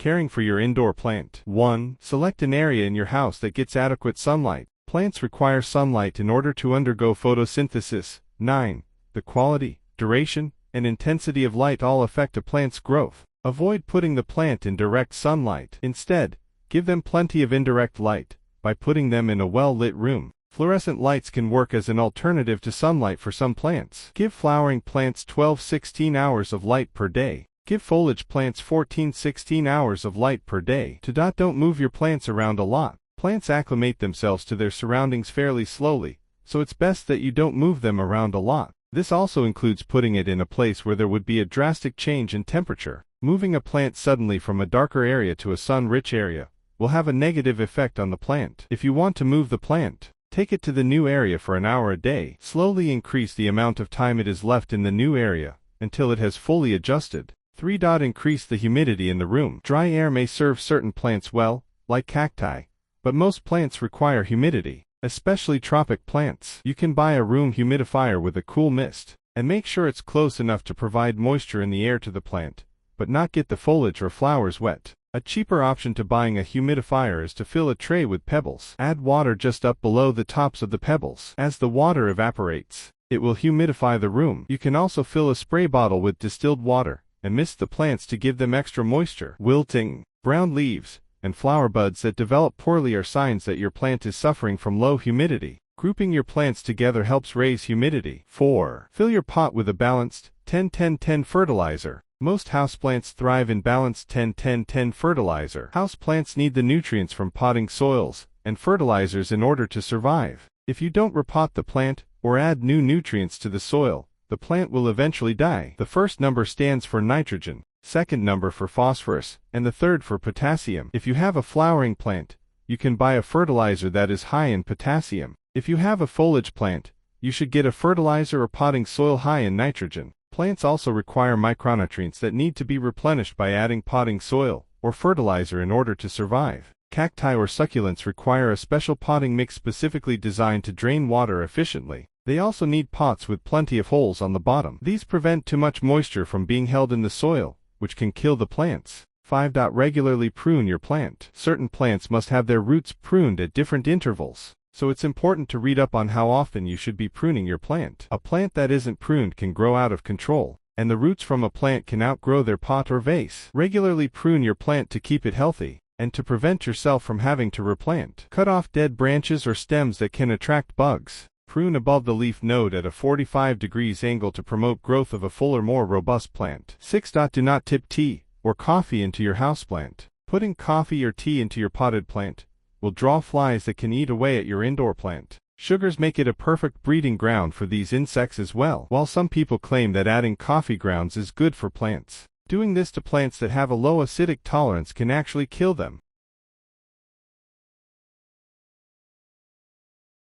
Caring for your indoor plant. 1. Select an area in your house that gets adequate sunlight. Plants require sunlight in order to undergo photosynthesis. 9. The quality, duration, and intensity of light all affect a plant's growth. Avoid putting the plant in direct sunlight. Instead, give them plenty of indirect light by putting them in a well-lit room. Fluorescent lights can work as an alternative to sunlight for some plants. Give flowering plants 12-16 hours of light per day. Give foliage plants 14-16 hours of light per day. Don't move your plants around a lot. Plants acclimate themselves to their surroundings fairly slowly, so it's best that you don't move them around a lot. This also includes putting it in a place where there would be a drastic change in temperature. Moving a plant suddenly from a darker area to a sun-rich area will have a negative effect on the plant. If you want to move the plant, take it to the new area for an hour a day. Slowly increase the amount of time it is left in the new area until it has fully adjusted. 3. Increase the humidity in the room. Dry air may serve certain plants well, like cacti, but most plants require humidity, especially tropic plants. You can buy a room humidifier with a cool mist, and make sure it's close enough to provide moisture in the air to the plant, but not get the foliage or flowers wet. A cheaper option to buying a humidifier is to fill a tray with pebbles. Add water just up below the tops of the pebbles. As the water evaporates, it will humidify the room. You can also fill a spray bottle with distilled water and mist the plants to give them extra moisture. Wilting, brown leaves, and flower buds that develop poorly are signs that your plant is suffering from low humidity. Grouping your plants together helps raise humidity. 4. Fill your pot with a balanced 10-10-10 fertilizer. Most houseplants thrive in balanced 10-10-10 fertilizer. Houseplants need the nutrients from potting soils and fertilizers in order to survive. If you don't repot the plant or add new nutrients to the soil, the plant will eventually die. The first number stands for nitrogen, second number for phosphorus, and the third for potassium. If you have a flowering plant, you can buy a fertilizer that is high in potassium. If you have a foliage plant, you should get a fertilizer or potting soil high in nitrogen. Plants also require micronutrients that need to be replenished by adding potting soil or fertilizer in order to survive. Cacti or succulents require a special potting mix specifically designed to drain water efficiently. They also need pots with plenty of holes on the bottom. These prevent too much moisture from being held in the soil, which can kill the plants. 5. Regularly prune your plant. Certain plants must have their roots pruned at different intervals, so it's important to read up on how often you should be pruning your plant. A plant that isn't pruned can grow out of control, and the roots from a plant can outgrow their pot or vase. Regularly prune your plant to keep it healthy, and to prevent yourself from having to replant. Cut off dead branches or stems that can attract bugs. Prune above the leaf node at a 45 degrees angle to promote growth of a fuller, more robust plant. 6. Do not tip tea or coffee into your houseplant. Putting coffee or tea into your potted plant will draw flies that can eat away at your indoor plant. Sugars make it a perfect breeding ground for these insects as well. While some people claim that adding coffee grounds is good for plants, doing this to plants that have a low acidic tolerance can actually kill them.